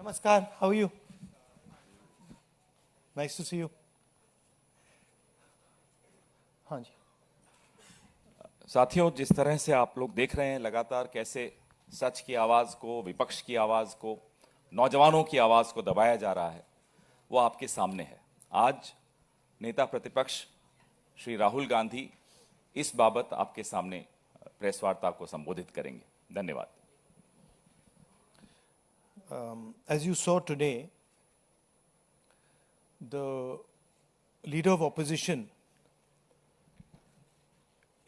Namaskar, how are you? Nice to see you. हाँ जी. साथियों, जिस तरह से आप लोग देख रहे हैं लगातार कैसे सच की आवाज़ को, विपक्ष की आवाज़ को, नौजवानों की आवाज़ को दबाया जा रहा है, वो आपके सामने है. आज नेता प्रतिपक्ष श्री राहुल गांधी इस बाबत आपके सामने प्रेस वार्ता को संबोधित करेंगे. धन्यवाद. As you saw today, the leader of opposition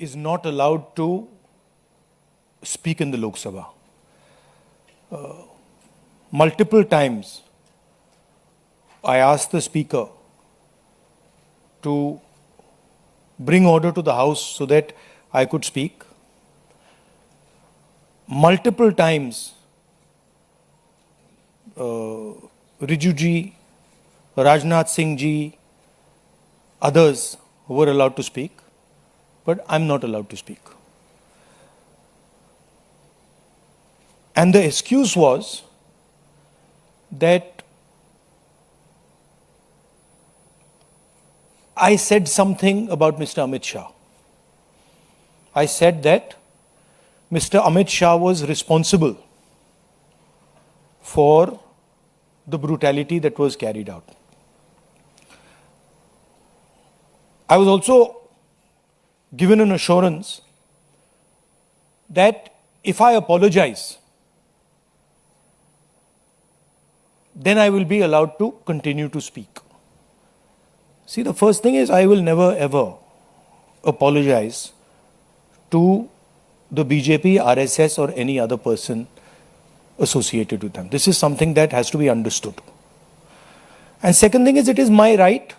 is not allowed to speak in the Lok Sabha. Multiple times, I asked the speaker to bring order to the House so that I could speak. Multiple times, Riju ji, Rajnath Singh ji, others were allowed to speak, but I'm not allowed to speak. And the excuse was that I said something about Mr. Amit Shah. I said that Mr. Amit Shah was responsible for the brutality that was carried out. I was also given an assurance that if I apologize, then I will be allowed to continue to speak. See, the first thing is I will never ever apologize to the BJP, RSS or any other person associated with them. This is something that has to be understood. And second thing is, it is my right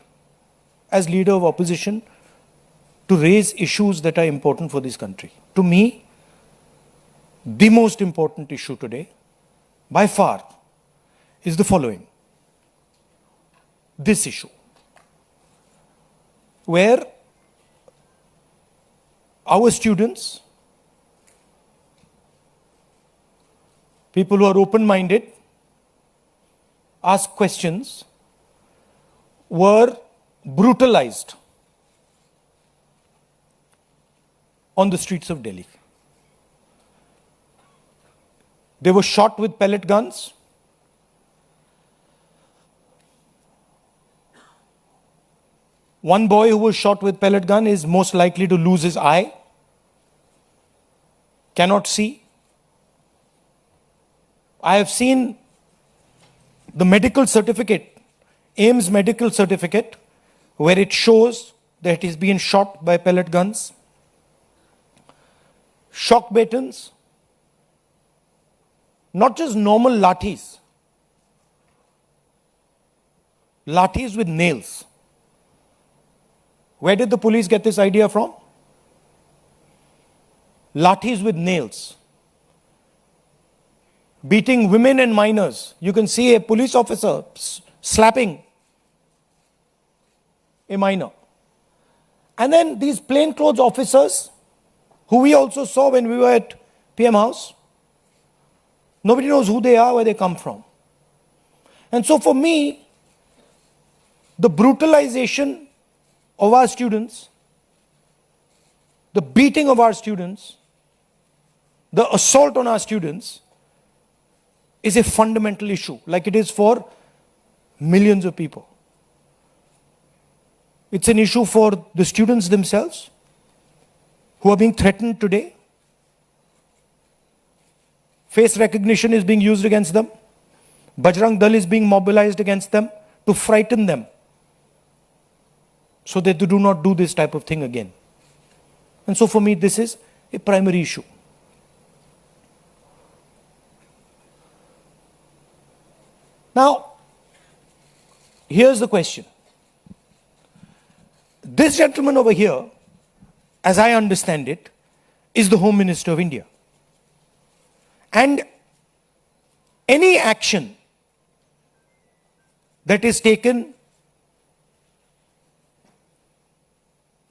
as leader of opposition to raise issues that are important for this country. To me, the most important issue today, by far, is the following. This issue, where our students, people who are open-minded, ask questions, were brutalized on the streets of Delhi. They were shot with pellet guns. One boy who was shot with pellet gun is most likely to lose his eye, cannot see. I have seen the medical certificate, AIIMS medical certificate, where it shows that he's been shot by pellet guns. Shock batons, not just normal lathis, lathis with nails. Where did the police get this idea from? Lathis with nails. Beating women and minors. You can see a police officer slapping a minor. And then these plainclothes officers, who we also saw when we were at PM House, nobody knows who they are, where they come from. And so for me, the brutalization of our students, the beating of our students, the assault on our students is a fundamental issue, like it is for millions of people. It's an issue for the students themselves who are being threatened today. Face recognition is being used against them. Bajrang Dal is being mobilized against them to frighten them so that they do not do this type of thing again. And so for me, this is a primary issue. Now, here's the question. This gentleman over here, as I understand it, is the Home Minister of India. And any action that is taken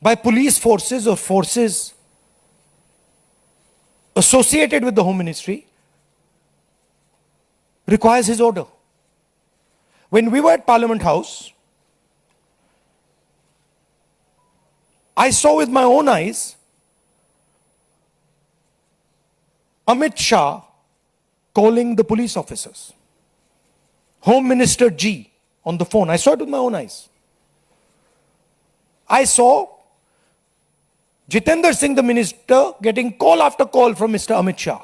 by police forces or forces associated with the Home Ministry requires his order. When we were at Parliament House, I saw with my own eyes Amit Shah calling the police officers. Home Minister G on the phone. I saw it with my own eyes. I saw Jitendra Singh, the minister, getting call after call from Mr. Amit Shah.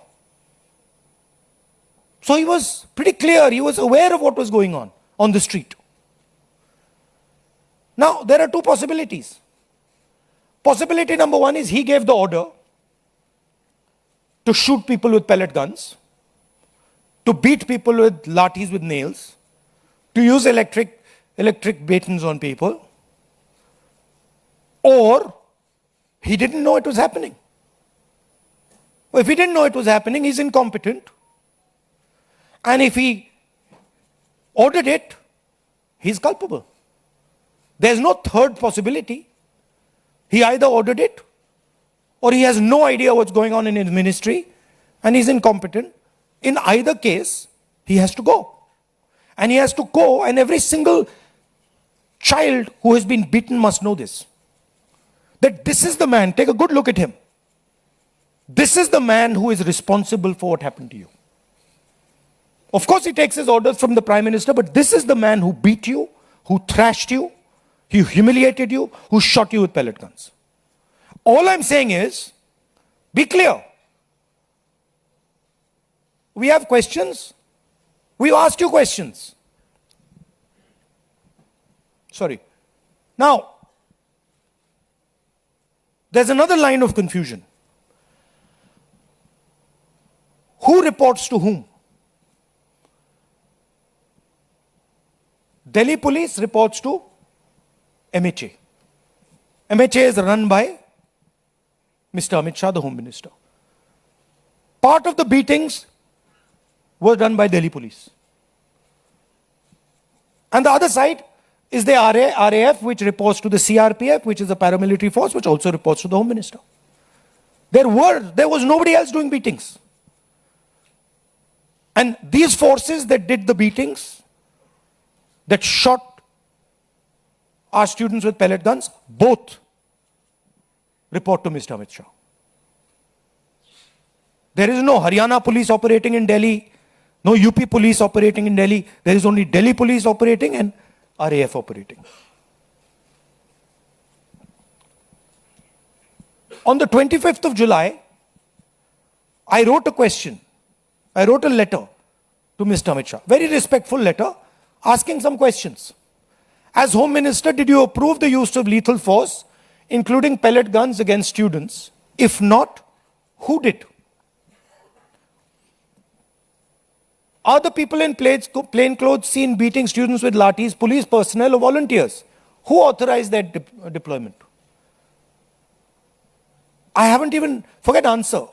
So he was pretty clear. He was aware of what was going on the street. Now, there are two possibilities. Possibility number one is he gave the order to shoot people with pellet guns, to beat people with lathis with nails, to use electric batons on people, or he didn't know it was happening. Well, if he didn't know it was happening, he's incompetent. And if he ordered it, he's culpable. There's no third possibility. He either ordered it, or he has no idea what's going on in his ministry, and he's incompetent. In either case, he has to go. And he has to go, and every single child who has been beaten must know this. That this is the man, take a good look at him. This is the man who is responsible for what happened to you. Of course, he takes his orders from the Prime Minister, but this is the man who beat you, who thrashed you, who humiliated you, who shot you with pellet guns. All I'm saying is, be clear. We have questions. We asked you questions. Sorry. Now, there's another line of confusion. Who reports to whom? Delhi police reports to MHA. MHA is run by Mr. Amit Shah, the Home Minister. Part of the beatings was done by Delhi police. And the other side is the RAF, which reports to the CRPF, which is a paramilitary force, which also reports to the Home Minister. There was nobody else doing beatings. And these forces that did the beatings, that shot our students with pellet guns, both report to Mr. Amit Shah. There is no Haryana police operating in Delhi, no UP police operating in Delhi. There is only Delhi police operating and RAF operating. On the 25th of July, I wrote a question. I wrote a letter to Mr. Amit Shah. Very respectful letter, asking some questions. As Home Minister, did you approve the use of lethal force, including pellet guns against students? If not, who did? Are the people in plain clothes seen beating students with lathis, police personnel or volunteers? Who authorized that deployment? I haven't even, forget answer.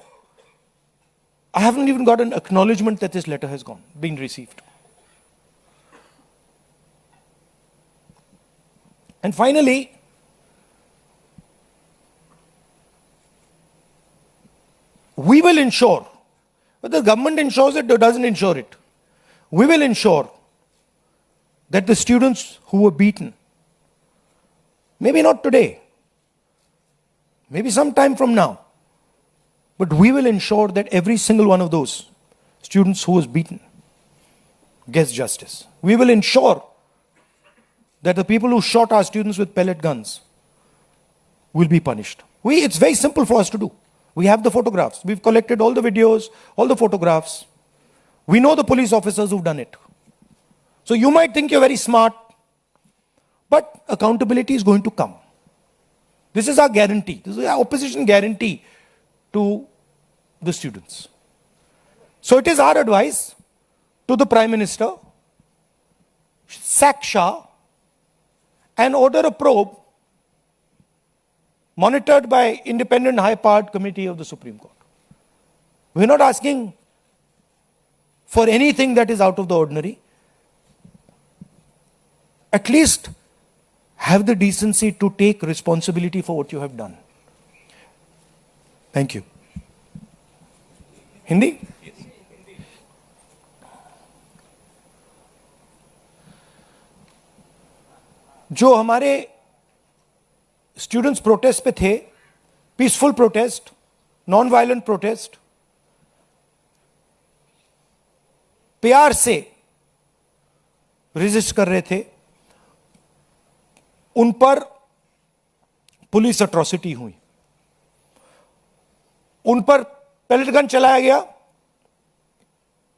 I haven't even got an acknowledgement that this letter has been received. And finally, we will ensure, whether the government ensures it or doesn't ensure it, we will ensure that the students who were beaten, maybe not today, maybe some time from now, but we will ensure that every single one of those students who was beaten gets justice. We will ensure that the people who shot our students with pellet guns will be punished. It's very simple for us to do. We have the photographs. We've collected all the videos, all the photographs. We know the police officers who've done it. So you might think you're very smart, but accountability is going to come. This is our guarantee. This is our opposition guarantee to the students. So it is our advice to the Prime Minister, sack Shah and order a probe monitored by independent high-powered committee of the Supreme Court. We're not asking for anything that is out of the ordinary. At least have the decency to take responsibility for what you have done. Thank you. Hindi? जो हमारे students protest पे थे, peaceful protest, non violent protest, प्यार से resist कर रहे थे, उन पर पुलिस अट्रॉसिटी हुई, उन पर पेलेट गन चलाया गया।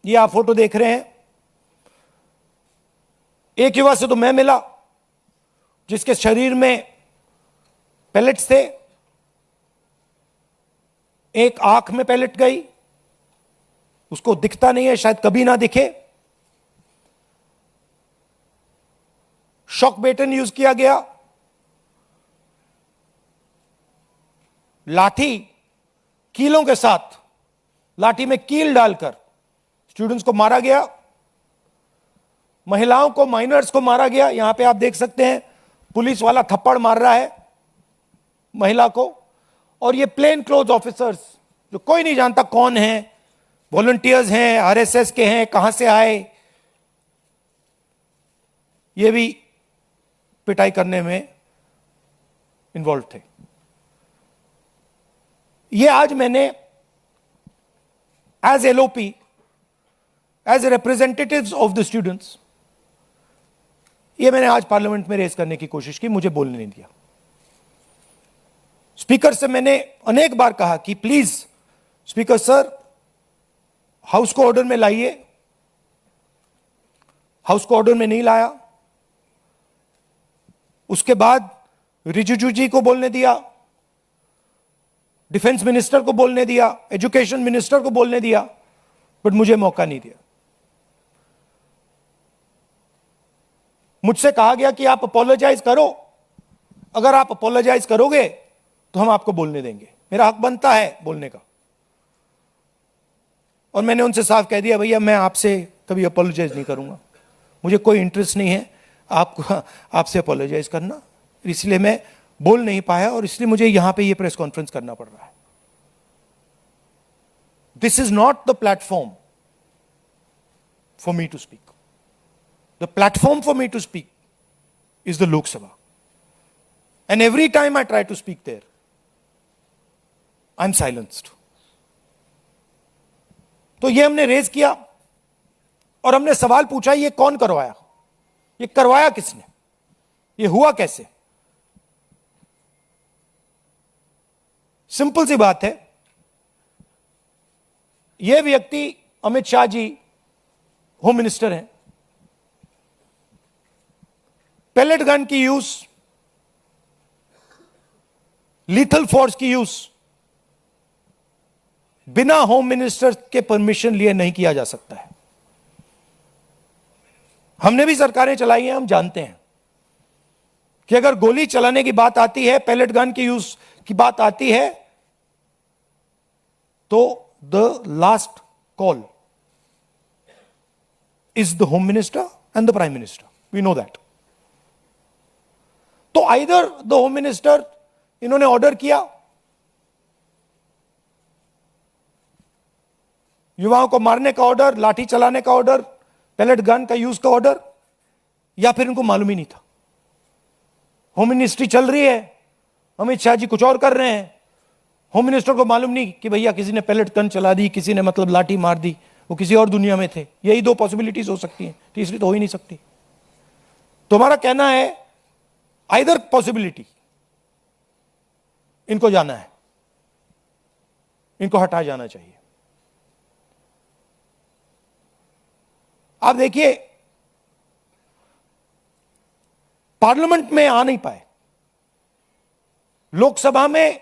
ये आप फोटो देख रहे हैं। एक युवा से तो मैं मिला जिसके शरीर में पेलेट्स थे, एक आंख में पेलेट गई, उसको दिखता नहीं है, शायद कभी ना दिखे। शॉक बेटन यूज किया गया, लाठी कीलों के साथ, लाठी में कील डालकर स्टूडेंट्स को मारा गया, महिलाओं को, माइनर्स को मारा गया। यहां पे आप देख सकते हैं पुलिस वाला थप्पड़ मार रहा है महिला को, और ये प्लेन क्लोथ ऑफिसर्स जो कोई नहीं जानता कौन है, वॉलंटियर्स हैं, आरएसएस के हैं, कहां से आए, ये भी पिटाई करने में इन्वॉल्व थे। ये आज मैंने as LOP, as representatives of the students, ये मैंने आज पार्लियामेंट में रेज करने की कोशिश की, मुझे बोलने नहीं दिया। स्पीकर से मैंने अनेक बार कहा कि प्लीज स्पीकर सर, हाउस को ऑर्डर में लाइए। हाउस को ऑर्डर में नहीं लाया। उसके बाद रिजिजू जी को बोलने दिया, डिफेंस मिनिस्टर को बोलने दिया, एजुकेशन मिनिस्टर को बोलने दिया, बट मुझे मौका नहीं दिया। मुझसे कहा गया कि आप अपोलोजाइज करो, अगर आप अपोलोजाइज करोगे तो हम आपको बोलने देंगे। मेरा हक बनता है बोलने का, और मैंने उनसे साफ कह दिया, भैया मैं आपसे कभी अपोलोजाइज नहीं करूंगा, मुझे कोई इंटरेस्ट नहीं है आपसे अपोलोजाइज करना, इसलिए मैं बोल नहीं पाया, और इसलिए मुझे यहां पे ये प्रेस कॉन्फ्रेंस करना पड़ रहा है। This is not the platform for me to speak. The platform for me to speak is the Lok Sabha, and every time I try to speak there, I am silenced. तो ये हमने रेज किया, और हमने सवाल पूछा, ये कौन करवाया, ये करवाया किसने, ये हुआ कैसे। सिंपल सी बात है, यह व्यक्ति अमित शाह जी होम मिनिस्टर हैं। पेलेट गन की यूज, लीथल फोर्स की यूज बिना होम मिनिस्टर के परमिशन लिए नहीं किया जा सकता है। हमने भी सरकारें चलाई हैं, हम जानते हैं कि अगर गोली चलाने की बात आती है, पेलेट गन की यूज की बात आती है, तो the last call is the home minister and the prime minister, we know that. तो आइदर द होम मिनिस्टर, इन्होंने ऑर्डर किया, युवाओं को मारने का ऑर्डर, लाठी चलाने का ऑर्डर, पेलेट गन का यूज का ऑर्डर, या फिर इनको मालूम ही नहीं था। होम मिनिस्ट्री चल रही है, अमित शाह जी कुछ और कर रहे हैं, होम मिनिस्टर को मालूम नहीं कि भैया किसी ने पेलेट गन चला दी, किसी ने मतलब लाठी मार दी, वो किसी और दुनिया में थे। यही दो पॉसिबिलिटीज हो सकती हैं, तीसरी तो हो ही नहीं सकती। तो हमारा कहना है आइदर पॉसिबिलिटी, इनको जाना है, इनको हटाया जाना चाहिए। आप देखिए, पार्लियामेंट में आ नहीं पाए, लोकसभा में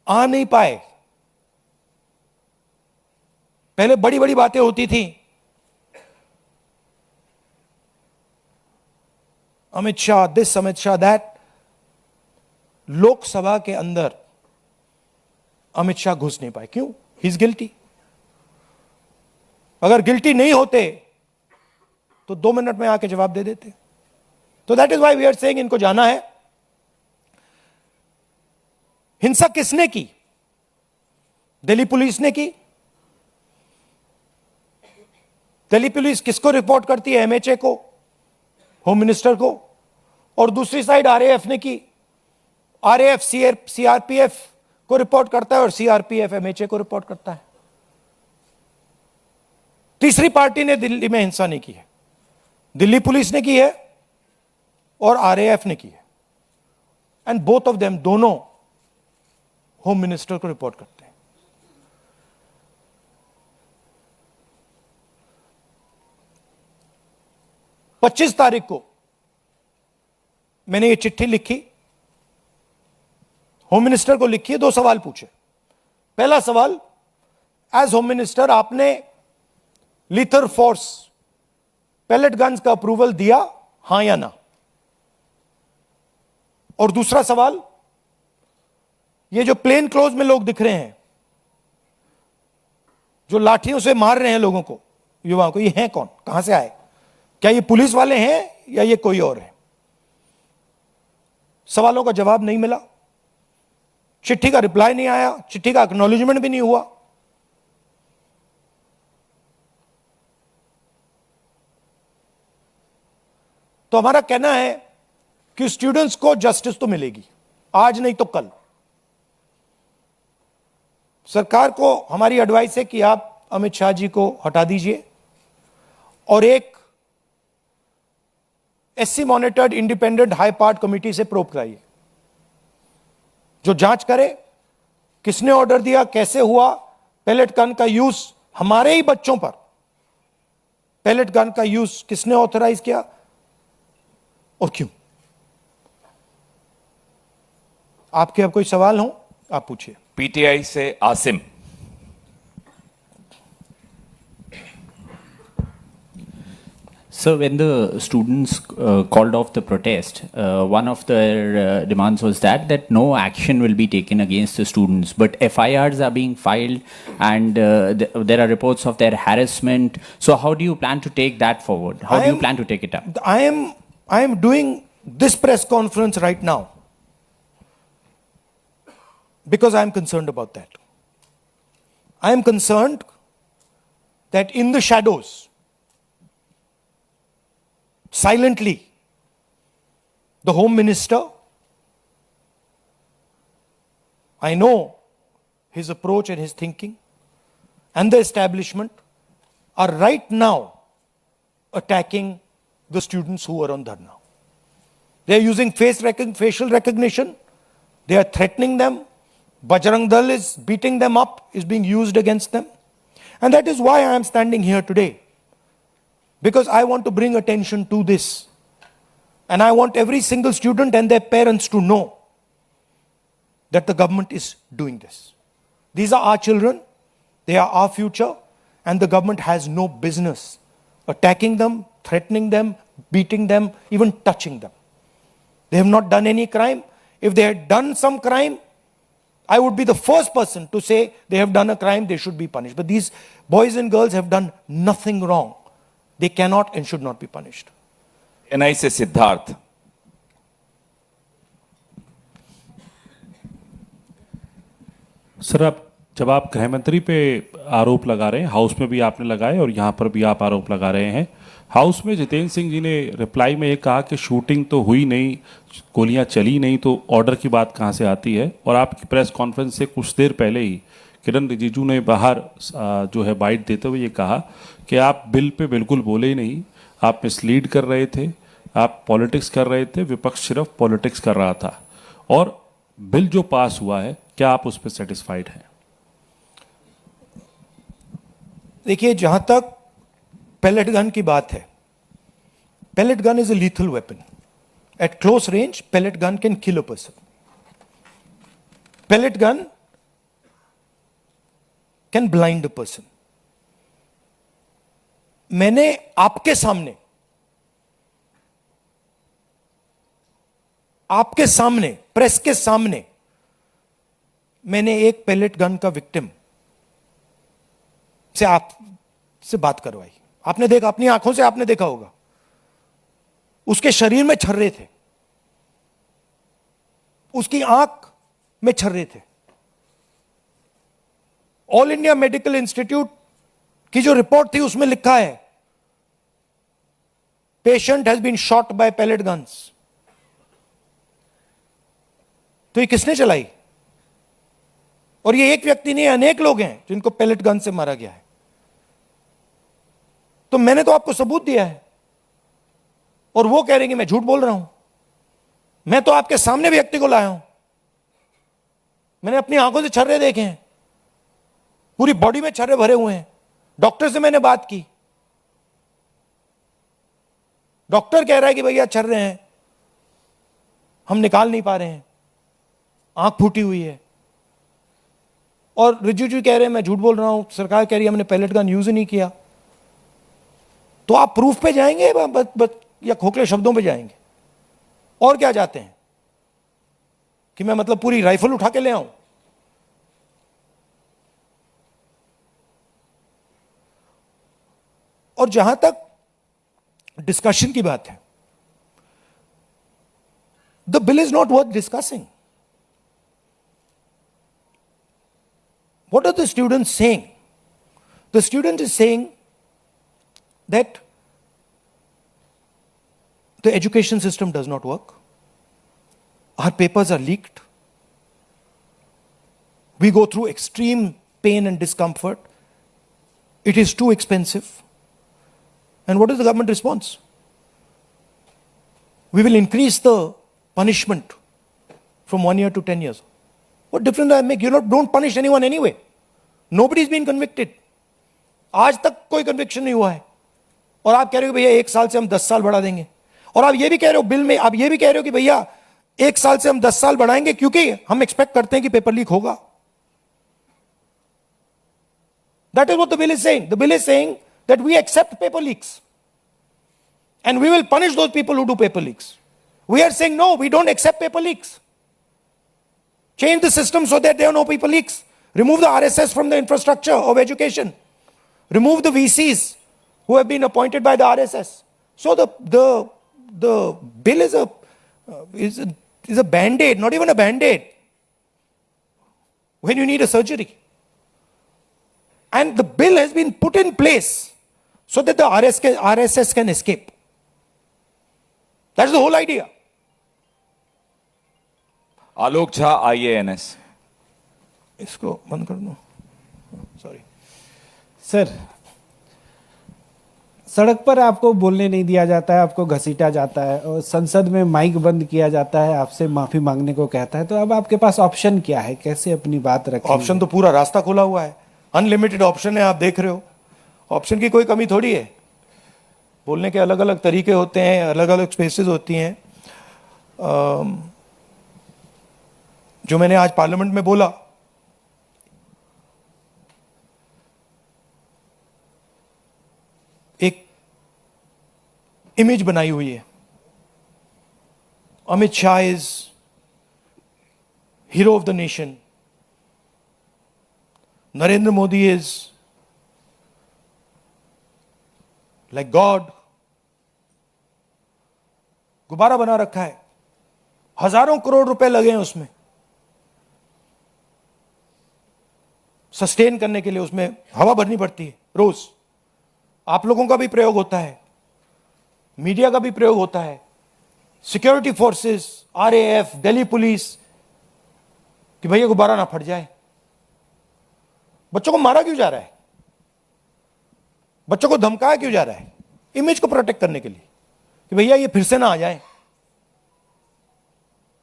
आ नहीं पाए। पहले बड़ी बड़ी बातें होती थी, अमित शाह दिस, अमित शाह दैट। लोकसभा के अंदर अमित शाह घुस नहीं पाए। क्यों? He is guilty. अगर गिल्टी नहीं होते तो 2 मिनट में आके जवाब दे देते। तो that is why we are saying इनको जाना है। हिंसा किसने की? दिल्ली पुलिस ने की। दिल्ली पुलिस किसको रिपोर्ट करती है? एमएचए को, होम मिनिस्टर को, और दूसरी साइड आरएएफ ने की। आरएएफ सीआरपीएफ को रिपोर्ट करता है और सीआरपीएफ एमएचए को रिपोर्ट करता है। तीसरी पार्टी ने दिल्ली में हिंसा नहीं की है, दिल्ली पुलिस ने की है और आरएएफ ने की है, एंड बोथ ऑफ देम, दोनों होम मिनिस्टर को रिपोर्ट करते हैं। पच्चीस तारीख को मैंने ये चिट्ठी लिखी, होम मिनिस्टर को लिखी है, 2 सवाल पूछे। पहला सवाल, एज होम मिनिस्टर आपने लीथर फोर्स पैलेट गन्स का अप्रूवल दिया, हां या ना? और दूसरा सवाल, ये जो प्लेन क्लोज में लोग दिख रहे हैं, जो लाठियों से मार रहे हैं लोगों को, युवाओं को, ये हैं कौन, कहां से आए? क्या ये पुलिस वाले हैं या ये कोई और है? सवालों का जवाब नहीं मिला, चिट्ठी का रिप्लाई नहीं आया, चिट्ठी का एक्नॉलेजमेंट भी नहीं हुआ। तो हमारा कहना है कि स्टूडेंट्स को जस्टिस तो मिलेगी, आज नहीं तो कल। सरकार को हमारी एडवाइस है कि आप अमित शाह जी को हटा दीजिए और एक SC monitored independent high part committee से प्रोब कराइए, जो जांच करे किसने ऑर्डर दिया, कैसे हुआ, पैलेट गन का यूज हमारे ही बच्चों पर, पैलेट गन का यूज किसने ऑथराइज किया और क्यों। आपके अब कोई सवाल हो आप पूछिए। पीटीआई से Asim. So when the students called off the protest, one of their demands was that no action will be taken against the students, but FIRs are being filed and there are reports of their harassment. So how do you plan to take that forward? How do you plan to take it up? I am doing this press conference right now because I am concerned about that. I am concerned that in the shadows, silently, the Home Minister, I know his approach and his thinking, and the establishment are right now attacking the students who are on dharna. They are using facial recognition, they are threatening them. Bajrang Dal is beating them up, is being used against them. And that is why I am standing here today. Because I want to bring attention to this. And I want every single student and their parents to know that the government is doing this. These are our children, they are our future, and the government has no business attacking them, threatening them, beating them, even touching them. They have not done any crime. If they had done some crime, I would be the first person to say they have done a crime, they should be punished. But these boys and girls have done nothing wrong. They cannot and should not be punished. ANI से Siddharth. Sir, जब आप गृह मंत्री पे आरोप लगा रहे हैं, हाउस में भी आपने लगाए और यहाँ पर भी आप आरोप लगा रहे हैं। हाउस में जितेंद्र सिंह जी ने रिप्लाई में ये कहा कि शूटिंग तो हुई नहीं, गोलियां चली नहीं, तो ऑर्डर की बात कहाँ से आती है? और आपकी प्रेस कॉन्फ्रेंस से कुछ देर पहले ही किरण रिजिजू ने बाहर जो है बाइट देते हुए ये कहा कि आप बिल पे बिल्कुल बोले ही नहीं, आप मिसलीड कर रहे थे, आप पॉलिटिक्स कर रहे थे, विपक्ष सिर्फ पॉलिटिक्स कर रहा था। और बिल जो पास हुआ है, क्या आप उस पर सेटिस्फाइड हैं? देखिए, जहां तक पैलेट गन की बात है, pellet gun is a lethal weapon. Eight close range, pellet gun can kill a person. Pellet gun can blind a person. मैंने आपके सामने प्रेस के सामने मैंने एक पैलेट गन का विक्टिम से आपसे बात करवाई। आपने देखा, अपनी आंखों से आपने देखा होगा, उसके शरीर में छर्रे थे, उसकी आंख में छर्रे थे। ऑल इंडिया मेडिकल इंस्टीट्यूट की जो रिपोर्ट थी उसमें लिखा है patient has been shot by pellet guns. तो ये किसने चलाई? और ये एक व्यक्ति नहीं, अनेक लोग हैं जिनको पेलेट गन से मारा गया है. तो मैंने तो आपको सबूत दिया है और वो कह रहे हैं कि मैं झूठ बोल रहा हूं. मैं तो आपके सामने व्यक्ति को लाया हूं. मैंने अपनी आंखों से छर्रे देखे हैं, पूरी बॉडी में छर्रे भरे हुए हैं. डॉक्टर से मैंने बात की. डॉक्टर कह रहा है कि भैया छर्रे हैं, हम निकाल नहीं पा रहे हैं, आंख फूटी हुई है. और रिजिजू कह रहे हैं मैं झूठ बोल रहा हूं, सरकार कह रही है हमने पैलेट गन यूज ही नहीं किया. तो आप प्रूफ पे जाएंगे या खोखले शब्दों पे जाएंगे? और क्या चाहते हैं कि मैं मतलब पूरी राइफल उठा के ले आऊं? और जहां तक डिस्कशन की बात है, the bill is not worth discussing. What are the students saying? The student is saying that the education system does not work. Our papers are leaked. We go through extreme pain and discomfort. It is too expensive. And what is the government response? We will increase the punishment from 1 year to 10 years. What difference does that make? Don't punish anyone anyway. Nobody's been convicted. आज तक कोई conviction नहीं हुआ है. और आप कह रहे हो भैया 1 साल से हम 10 साल बढ़ा देंगे. और आप ये भी कह रहे हो बिल में, आप ये भी कह रहे हो कि भैया 1 साल से हम 10 साल बढ़ाएंगे क्योंकि हम एक्सपेक्ट करते हैं कि पेपर लीक होगा. That is what the bill is saying. The bill is saying that we accept paper leaks. And we will punish those people who do paper leaks. We are saying no, we don't accept paper leaks. Change the system so that there are no paper leaks. Remove the RSS from the infrastructure of education. Remove the VCs who have been appointed by the RSS. So the bill is a band-aid, not even a band-aid, when you need a surgery. And the bill has been put in place so that the RSS can escape. That's the whole idea. Alok Jha, IANS. इसको बंद कर दो. Sorry sir, सड़क पर आपको बोलने नहीं दिया जाता है, आपको घसीटा जाता है और संसद में माइक बंद किया जाता है, आपसे माफी मांगने को कहता है. तो अब आपके पास ऑप्शन क्या है? कैसे अपनी बात रखें? ऑप्शन तो पूरा रास्ता खुला हुआ है. अनलिमिटेड ऑप्शन है, आप देख रहे हो. ऑप्शन की कोई कमी थोड़ी है. बोलने के अलग अलग तरीके होते हैं, अलग अलग स्पेसेस होती हैं. जो मैंने आज पार्लियामेंट में बोला, एक इमेज बनाई हुई है. Amit Shah is hero of the nation. Narendra Modi is like God. गुब्बारा बना रखा है, हजारों करोड़ रुपए लगे हैं उसमें सस्टेन करने के लिए. उसमें हवा भरनी पड़ती है रोज. आप लोगों का भी प्रयोग होता है, मीडिया का भी प्रयोग होता है, security forces, RAF, Delhi police, कि भैया गुब्बारा ना फट जाए. बच्चों को मारा क्यों जा रहा है? बच्चों को धमकाया क्यों जा रहा है? इमेज को प्रोटेक्ट करने के लिए कि भैया ये फिर से ना आ जाए.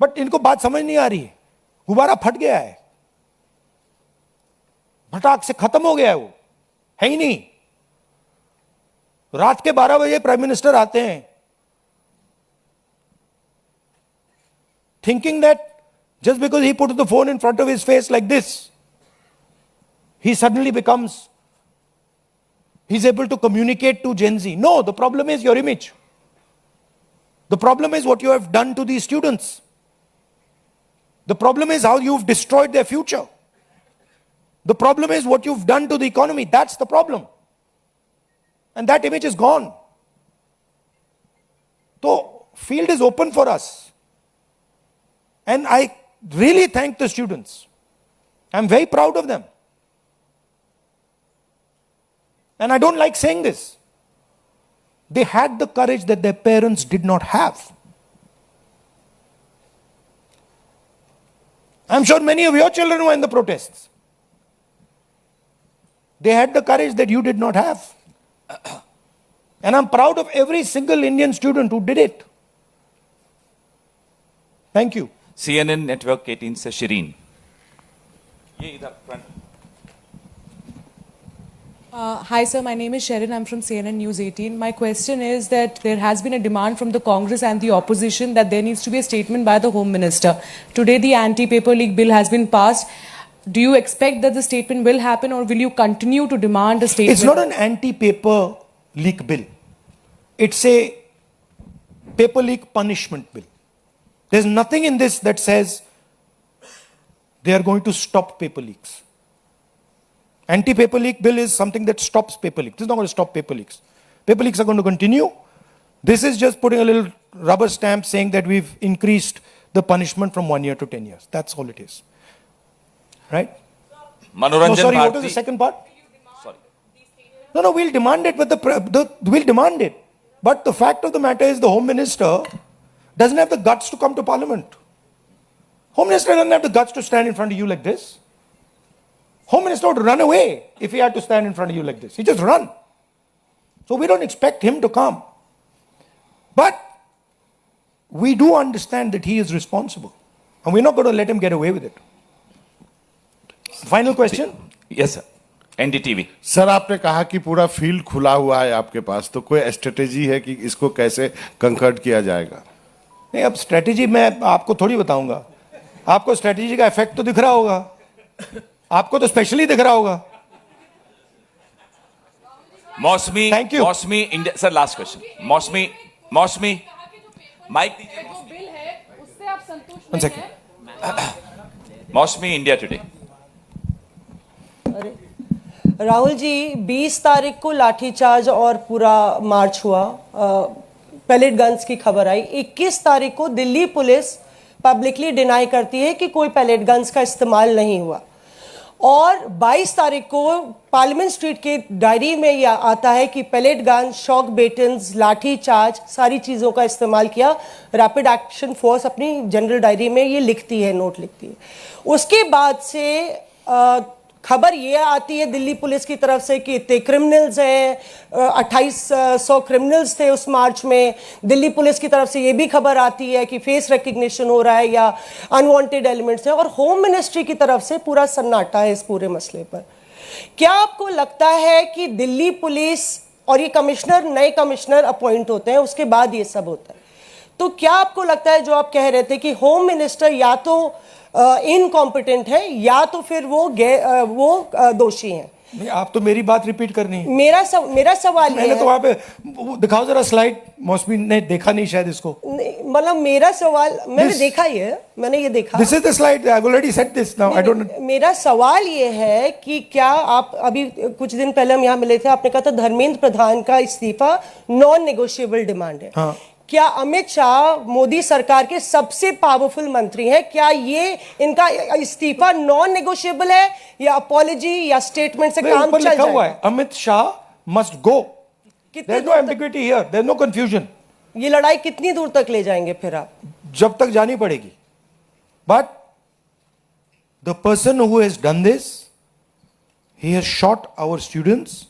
बट इनको बात समझ नहीं आ रही है. गुब्बारा फट गया है, फटाक से खत्म हो गया है, वो है ही नहीं. रात के 12 बजे प्राइम मिनिस्टर आते हैं thinking that just because he put the phone in front of his face like this, he suddenly becomes, he's able to communicate to Gen Z. No, the problem is your image. The problem is what you have done to these students. The problem is how you've destroyed their future. The problem is what you've done to the economy. That's the problem. And that image is gone. So, field is open for us. And I really thank the students. I'm very proud of them. And I don't like saying this. They had the courage that their parents did not have. I'm sure many of your children were in the protests. They had the courage that you did not have. And I'm proud of every single Indian student who did it. Thank you. CNN network 18 से शिरीन, ये इधर front. Hi sir, my name is Sharon. I'm from CNN News 18. My question is that there has been a demand from the Congress and the opposition that there needs to be a statement by the Home Minister. Today the anti-paper leak bill has been passed. Do you expect that the statement will happen, or will you continue to demand a statement? It's not an anti-paper leak bill. It's a paper leak punishment bill. There's nothing in this that says they are going to stop paper leaks. Anti-paper leak bill is something that stops paper leaks. This is not going to stop paper leaks. Paper leaks are going to continue. This is just putting a little rubber stamp saying that we've increased the punishment from 1 year to 10 years. That's all it is. Right? No, मनोरंजन sorry, what was Bharti, the second part? sorry, No, we'll demand it, but we'll demand it. But the fact of the matter is the Home Minister doesn't have the guts to come to Parliament. Home Minister doesn't have the guts to stand in front of you like this. Home Minister would run away if he had to stand in front of you like this. He just run. So we don't expect him to come. But we do understand that he is responsible. And we're not going to let him get away with it. Final question? Yes sir, NDTV. Sir आपने कहा कि पूरा field खुला हुआ है आपके पास, तो कोई स्ट्रेटेजी है कि इसको कैसे कंकर्ड किया जाएगा? नहीं, अब स्ट्रेटेजी मैं आपको थोड़ी बताऊंगा। आपको स्ट्रेटेजी का इफेक्ट तो दिख रहा होगा, आपको तो स्पेशली दिख रहा होगा। मौसमी, Thank you. मौसमी इंडिया, सर लास्ट क्वेश्चन। मौसमी माइक दीजिए। बिल है, उससे आप संतुष्ट One second. मौसमी इंडिया टुडे। राहुल जी, 20 तारीख को लाठीचार्ज और पूरा मार्च हुआ, पैलेट गन्स की खबर आई। 21 तारीख को दिल्ली पुलिस पब्लिकली डिनाई करती है कि कोई पैलेट गन्स का इस्तेमाल नहीं हुआ, और 22 तारीख को पार्लियामेंट स्ट्रीट के डायरी में यह आता है कि पैलेट गन, शॉक बेटन्स, लाठीचार्ज, सारी चीज़ों का इस्तेमाल किया। रैपिड एक्शन फोर्स अपनी जनरल डायरी में ये लिखती है, नोट लिखती है। उसके बाद से खबर ये आती है दिल्ली पुलिस की तरफ से कि इतने क्रिमिनल्स हैं, 2800 क्रिमिनल्स थे उस मार्च में। दिल्ली पुलिस की तरफ से ये भी खबर आती है कि फेस रिकग्निशन हो रहा है या अनवांटेड एलिमेंट्स हैं, और होम मिनिस्ट्री की तरफ से पूरा सन्नाटा है इस पूरे मसले पर। क्या आपको लगता है कि दिल्ली पुलिस, और ये कमिश्नर, नए कमिश्नर अपॉइंट होते हैं, उसके बाद ये सब होता है, तो क्या आपको लगता है जो आप कह रहे थे कि होम मिनिस्टर या तो इनकॉम्पिटेंट है या तो फिर वो दोषी हैं? नहीं, आप तो मेरी बात रिपीट करनी है। मेरा सवाल ये मैंने है, तो वहां पे दिखाओ जरा स्लाइड, मौसमी ने देखा नहीं शायद इसको। मतलब मेरा सवाल, मैंने देखा ये, मैंने ये देखा। This is the slide, I already said this now, I don't. मेरा सवाल ये है कि क्या आप, अभी कुछ दिन पहले हम यहाँ मिले थे, आपने कहा था धर्मेंद्र प्रधान का इस्तीफा नॉन नेगोशिएबल डिमांड है। हाँ। क्या अमित शाह मोदी सरकार के सबसे पावरफुल मंत्री हैं, क्या ये इनका इस्तीफा नॉन नेगोशिएबल है या अपॉलॉजी या स्टेटमेंट से काम ऊपर चल लिखा हुआ जाएगा? है अमित शाह मस्ट गो। कितनी देयर इज नो दूर तक, ambiguity here, there is no confusion. ये लड़ाई कितनी दूर तक ले जाएंगे फिर आप? जब तक जानी पड़ेगी। But the person who has done this, he has shot our students,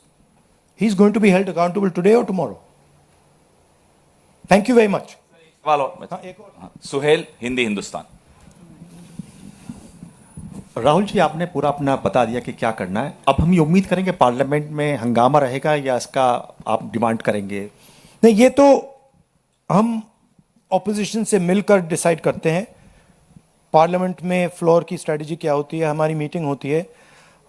he is going to be held accountable today और tomorrow. Thank you very much. सवाल और, हाँ, सुहेल, हिंदी हिंदुस्तान। राहुल जी, आपने पूरा अपना बता दिया कि क्या करना है। अब हम ये उम्मीद करेंगे पार्लियामेंट में हंगामा रहेगा या इसका आप डिमांड करेंगे? नहीं, ये तो हम ऑपोजिशन से मिलकर डिसाइड करते हैं। पार्लियामेंट में फ्लोर की स्ट्रेटजी क्या होती है, हमारी मीटिंग होती है,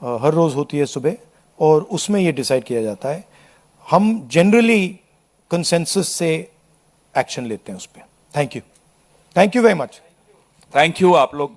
हर रोज़ होती है सुबह, और उसमें ये डिसाइड किया जाता है। हम जनरली कंसेंसस से एक्शन लेते हैं उस पर। Thank you very much. Thank you. आप लोग